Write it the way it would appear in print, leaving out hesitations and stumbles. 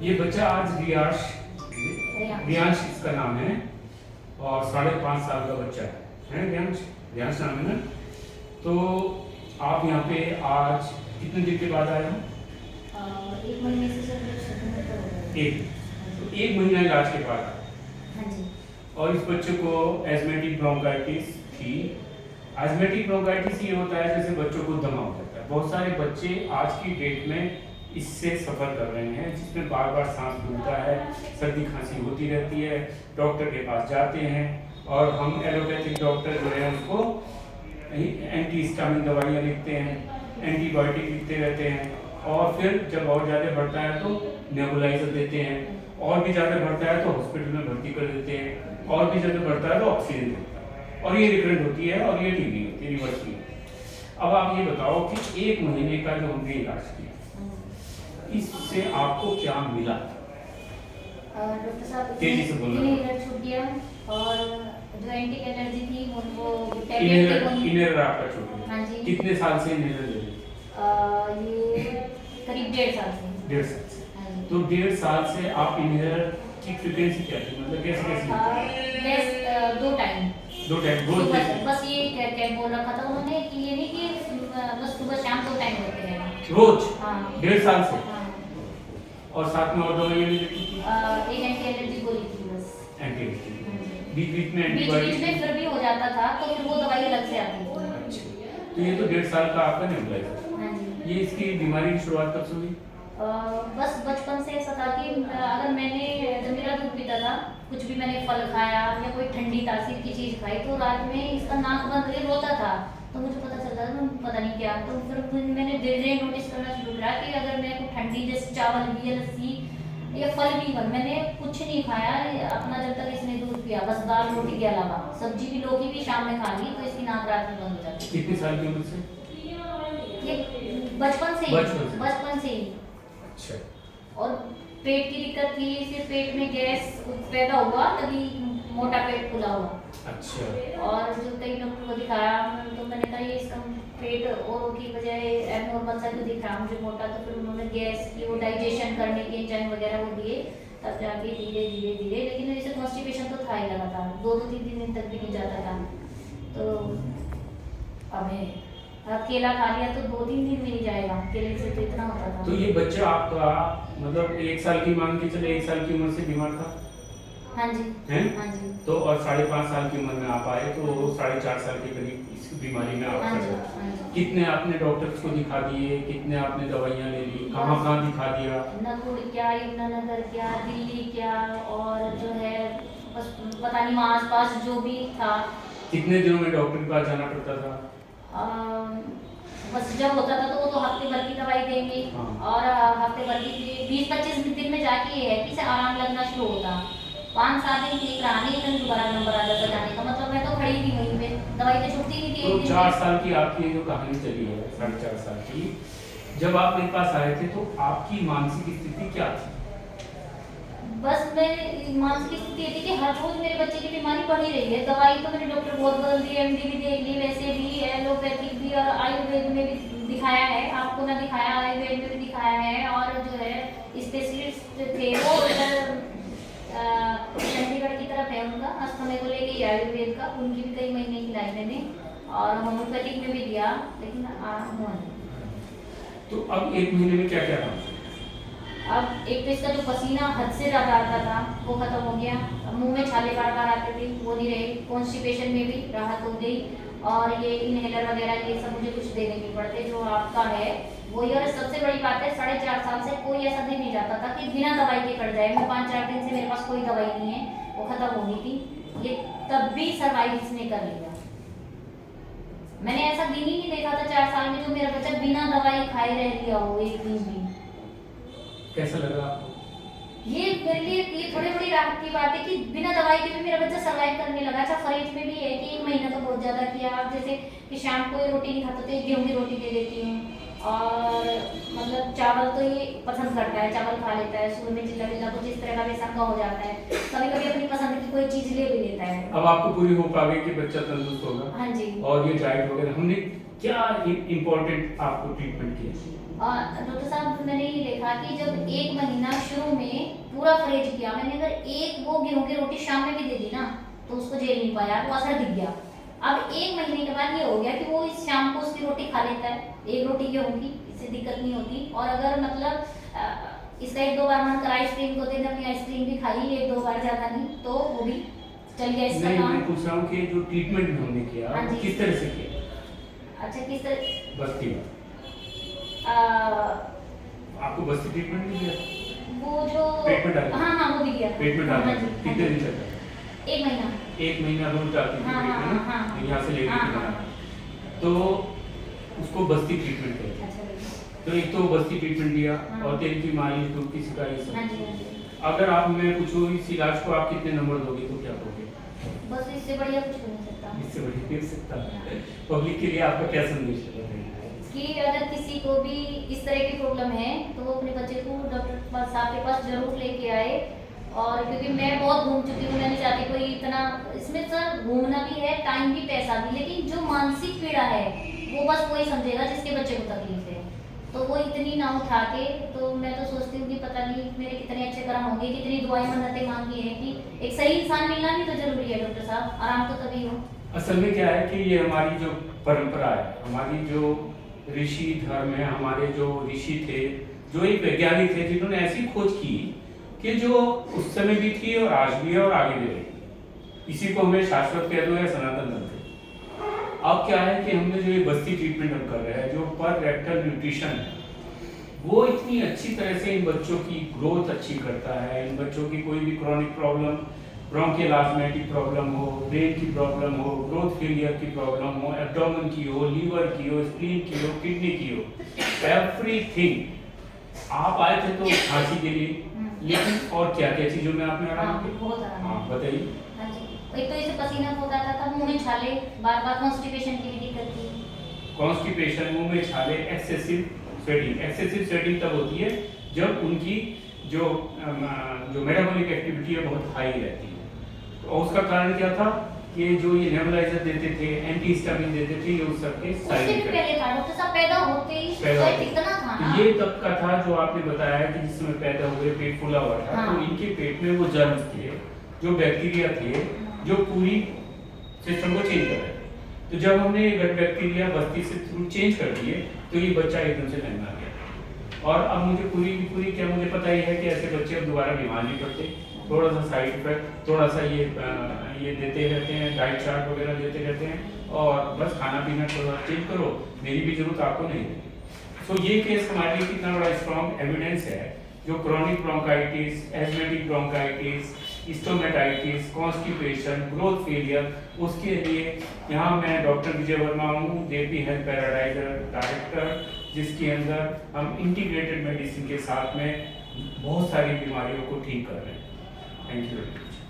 ये बच्चा आज रियांश इसका नाम है और 5.5 साल का बच्चा है रियांश नाम है ना। तो आप यहाँ पे आज कितने दिन के बाद आए हो? 1 महीने से एक महीना इलाज के बाद। हाँ जी। और इस बच्चे को एस्मेटिक ब्रोंकाइटिस थी। एस्मेटिक ब्रोंकाइटिस ये होता है जैसे बच्चों को दमा हो जाता है। बहुत सारे बच्चे आज की डेट में इससे सफ़र कर रहे हैं, जिसमें बार बार सांस फूलता है, सर्दी खांसी होती रहती है। डॉक्टर के पास जाते हैं और हम एलोपैथिक डॉक्टर जो है उनको एंटी हिस्टामिन दवाइयाँ लिखते हैं, एंटीबायोटिक लिखते रहते हैं। और फिर जब और ज़्यादा बढ़ता है तो नेबुलाइजर देते हैं, और भी ज़्यादा बढ़ता है तो हॉस्पिटल में भर्ती कर देते हैं, और भी ज़्यादा बढ़ता है तो ऑक्सीजन देता है। और ये रिकरेंट होती है और ये ठीक नहीं होती, रिवर्स नहीं होती। अब आप ये बताओ कि 1 महीने का जो हमने इलाज किया, इससे आपको क्या मिला? डॉक्टर साहब तेजी से बोलना। इनहेलर छूट गया और जो एंटी एलर्जी थी वो इनहेलर आपका छूट गया। हाँ जी। कितने साल से इनहेलर ले रहे हैं? ये करीब 1.5 साल से। 1.5 साल से। हाँ जी। तो 1.5 साल से आप इनहेलर की फ्रीक्वेंसी क्या थी, मतलब कैसे बस 2 टाइम 2 टाइम रोज सुबह, लेते बस ये क्या बोल रखा था उन्होंने कि ये नहीं कि बस सुबह शाम 2 टाइम देते हैं रोज? हाँ। 1.5 साल से। हाँ। और साथ में और दवाइयाँ भी लेती थी? एक एंटी एलर्जी गोली थी बस। एंटी एलर्जी हाँ जी। बीच में बीच एंटीबायोटिक? में फिर भी हो जाता था तो फिर वो दवाई अलग से आती थी। अच्छा, तो ये तो 1.5 साल का आपका नेबुलाइजर। हाँ जी। ये इसकी बीमारी की शुरुआत कब से हुई? बस बचपन से ऐसा था कि अगर मैंने जब मेरा दूध पीता था, कुछ भी मैंने फल खाया या कोई ठंडी तासीर की चीज़ खाई तो रात में इसका नाक बंद करके रोता था। तो मुझे पता चलता था पता नहीं क्या। तो फिर मैंने धीरे धीरे नोटिस करना शुरू किया कि अगर मैं कुछ ठंडी जैसे चावल भी या लस्सी या फल भी बन, मैंने कुछ नहीं खाया अपना जब तक इसने दूध पिया, बस दाल रोटी के अलावा। सब्जी भी लौकी भी शाम में खा ली तो इसकी नाक रात में बंद हो जाती। कितने साल की उम्र से? ये बचपन से ही। अच्छा। और पेट की दिक्कत थी, फिर पेट में गैस पैदा हुआ, तभी मोटा पेट फूला हुआ। अच्छा। और जो कई डॉक्टर को दिखाया तो मैंने कहा ये इसका पेट और की बजाय एबनॉर्मल सा क्यों दिख रहा मुझे मोटा। तो फिर उन्होंने गैस की वो डाइजेशन करने के एंजाइम वगैरह वो दिए, तब जाके धीरे धीरे धीरे, लेकिन जैसे कॉन्स्टिपेशन तो था ही लगातार, 2-3 दिन तक भी नहीं जाता था। तो अब केला खा लिया तो 2-3 दिन में नहीं जाएगा, केले से तो इतना होता था। तो ये बच्चा आपका मतलब 1 साल की मान के चले 1 साल की उम्र से बीमार था? हाँ जी। हैं? हाँ जी। तो और 5.5 साल की उम्र में आप आए तो 4.5 साल के करीब इस बीमारी में आप हाँ फंस जी। गए। हाँ जी। कितने आपने डॉक्टर्स को दिखा दिए, कितने आपने दवाइयाँ ले ली, कहाँ दिखा दिया? नकुड़ क्या, यमुनानगर क्या, दिल्ली क्या, और जो है बस पता नहीं वहाँ आसपास जो भी था। कितने दिनों में डॉक्टर के पास जाना पड़ता था? बस जब होता था तो वो तो हफ्ते भर की दवाई देंगे। हाँ। और हफ्ते भर की 20-25 दिन में जाके ये है कि से आराम लगना शुरू होता। 5-7 दिन ठीक रहा, नहीं फिर दोबारा नंबर आ जाता जाने का। मतलब मैं तो खड़ी थी वहीं पे, दवाई तो छुट्टी नहीं थी। तो एक दिन 4 में। साल की आपकी जो कहानी चली है, 4.5 साल की, जब आप मेरे पास आए थे तो आपकी मानसिक स्थिति क्या थी? बस मैं मानसिक स्थिति ये थी कि हर रोज मेरे बच्चे की बीमारी बढ़ ही रही है। दवाई तो मैंने डॉक्टर बहुत बदल दी, एमडी भी देख ली, वैसे भी एलोपैथिक भी और आयुर्वेद में भी दिखाया है। आपको ना दिखाया, आयुर्वेद में भी दिखाया है। और जो है स्पेशलिस्ट थे वो चंडीगढ़ की तरफ है उनका, अस्थमा को लेके ही आयुर्वेद का, उनकी भी कई महीने की लाई मैंने, और होम्योपैथिक में भी दिया, लेकिन आराम हुआ नहीं। तो अब 1 महीने में क्या क्या था? अब एक तो इसका जो पसीना हद से ज़्यादा आता था वो खत्म हो गया, मुंह में छाले बार बार आते थे वो नहीं रहे, कॉन्स्टिपेशन में भी राहत हो गई। और ये इनहेलर वगैरह ये सब मुझे कुछ देने नहीं पड़ते, जो आपका है वही। और सबसे बड़ी बात है 4.5 साल से कोई ऐसा दिन नहीं जाता था कि बिना दवाई के कट जाए। मैं 5-4 दिन से मेरे पास कोई दवाई नहीं है, वो खत्म हो गई थी। ये तब भी सर्वाइव इसने कर लिया। मैंने ऐसा दिन ही नहीं देखा था 4 साल में जो मेरा बच्चा बिना दवाई खाए रह लिया हो एक दिन भी। कैसा लगा आपको? ये मेरे लिए ये थोड़ी बड़ी राहत की बात है कि बिना दवाई के भी मेरा बच्चा सर्वाइव करने लगा। अच्छा फरीज में भी है कि 1 महीना तो बहुत ज़्यादा किया। अब जैसे कि शाम को ये रोटी नहीं खाता तो गेहूं की रोटी दे देती हूँ, और मतलब चावल तो ये पसंद करता है, चावल खा लेता है। सुबह में चिल्ला चिल्ला कुछ इस तरह का बेसन का हो जाता है, कभी कभी अपनी पसंद की कोई चीज़ ले भी लेता है। अब आपको पूरी होप आ गई कि बच्चा तंदुरुस्त होगा? हाँ जी। और ये डाइट वगैरह हमने क्या इम्पोर्टेंट आपको ट्रीटमेंट किया? डॉक्टर साहब मैंने ये देखा कि जब 1 महीना शुरू में पूरा परहेज किया मैंने, अगर एक वो गेहूं की रोटी शाम में भी दे दी ना तो उसको झेल नहीं पाया, वो असर दिख गया। अब 1 महीने के बाद ये हो गया कि वो इस शाम को उसकी रोटी खा लेता है, एक रोटी गेहूं की, इससे दिक्कत नहीं होती। और अगर मतलब इसका 1-2 बार मन करा आइसक्रीम को देने, अपनी आइसक्रीम भी खाई 1-2 बार, ज्यादा नहीं, तो वो भी चल गया इसका नहीं, काम। मैं पूछ रहा हूँ कि जो ट्रीटमेंट हमने किया हाँ जी। किस तरह से किया? अच्छा, किस तरह? बस्ती में आ, आपको बस्ती ट्रीटमेंट भी दिया? वो जो पेट में डाला? हाँ वो भी दिया था। पेट में डाला? हाँ जी, कितने हाँ दिन जी। तक डाला? 1 महीना। 1 महीना रोज डालती थी हाँ, पेट में ना? हाँ। यहाँ से लेके हाँ, के हाँ। जाना। तो उसको बस्ती ट्रीटमेंट कहते हैं। अच्छा भैया। तो एक तो बस्ती ट्रीटमेंट दिया हाँ। और तेल की मालिश, दूध की सिकाई सब। हाँ जी, हाँ जी। अगर आप मैं पूछूं इस इलाज को आप कितने नंबर दोगे तो क्या दोगे? बस इससे बढ़िया कुछ हो नहीं सकता इससे बढ़िया दे सकता है। पब्लिक के लिए आपका क्या संदेश है? कि अगर किसी को भी इस तरह की प्रॉब्लम है तो वो अपने बच्चे को डॉक्टर साहब के पास जरूर लेके आए। और क्योंकि मैं बहुत घूम चुकी हूँ, मैं नहीं चाहती कोई इतना इसमें सर घूमना भी है, टाइम भी, पैसा भी, लेकिन जो मानसिक पीड़ा है वो बस वही समझेगा जिसके बच्चे को तकलीफ है। तो वो इतनी ना उठा के, तो मैं तो सोचती हूँ कि पता नहीं मेरे कितने अच्छे कर्म होंगे, कितनी दुआएं मन्नतें मांगी है कि एक सही इंसान मिलना भी तो जरूरी है डॉक्टर साहब, आराम तो तभी हो। असल में क्या है कि ये हमारी जो परंपरा है, हमारी जो ऋषि धर्म है, हमारे जो ऋषि थे, जो एक वैज्ञानिक थे जिन्होंने ऐसी खोज की कि जो उस समय भी थी और आज भी है और आगे भी रहेगी। इसी को हमें शाश्वत कह दो या सनातन धर्म। अब क्या है कि हमने जो ये बस्ती ट्रीटमेंट हम कर रहे हैं, जो पर रेक्टल न्यूट्रिशन है, वो इतनी अच्छी तरह से इन बच्चों की ग्रोथ अच्छी करता है। इन बच्चों की कोई भी chronic problem, bronchial asthmatic problem हो, ब्रेन की प्रॉब्लम हो, ग्रोथ फेलियर की प्रॉब्लम हो, एब्डोमेन की हो, लीवर की हो, स्प्लीन की हो, किडनी की हो, एवरीथिंग। आप आए थे तो खांसी के लिए, लेकिन और क्या क्या चीजों में आपने आराम हाँ, किया? बहुत आराम। हाँ, बताइए। हाँ जी, एक तो इसे पसीना बहुत आता था, मुंह में छाले, बार बार कॉन्स्टिपेशन की भी दिक्कत थी। कॉन्स्टिपेशन, मुंह में छाले, एक्सेसिव स्वेटिंग। एक्सेसिव स्वेटिंग तब होती है जब उनकी जो मेटाबॉलिक एक्टिविटी है बहुत हाई रहती है। और उसका कारण क्या था कि जो ये नेबुलाइजर देते थे, एंटी हिस्टामिन देते थे, ये उस सबके साइड उससे भी इफेक्ट। पहले था डॉक्टर साहब, पैदा होते ही पैदा पेट इतना था ना। ये तब का था जो आपने बताया कि जिस समय पैदा हुए पेट फूला हुआ था। हाँ। तो इनके पेट में वो जर्म्स थे, जो बैक्टीरिया थे, जो पूरी सिस्टम को चेंज कर रहे थे। तो जब हमने ये गट बैक्टीरिया बस्ती से थ्रू चेंज कर दिए तो ये बच्चा एकदम से नया आ गया। और अब मुझे पूरी क्या मुझे पता ही है कि ऐसे बच्चे अब दोबारा बीमार नहीं पड़ते। थोड़ा सा साइड इफेक्ट, थोड़ा सा ये देते रहते हैं, डाइट चार्ट वगैरह देते रहते हैं, और बस खाना पीना थोड़ा चेंज करो, मेरी भी जरूरत आपको नहीं है। सो ये केस हमारे लिए कितना बड़ा स्ट्रॉन्ग एविडेंस है, जो chronic bronchitis, asthmatic bronchitis, stomatitis, constipation, growth failure, उसके लिए यहाँ मैं डॉक्टर विजय वर्मा हूँ, जेपी हेल्थ पैराडाइज डायरेक्टर, जिसके अंदर हम इंटीग्रेटेड मेडिसिन के साथ में बहुत सारी बीमारियों को ठीक कर रहे हैं। Thank you.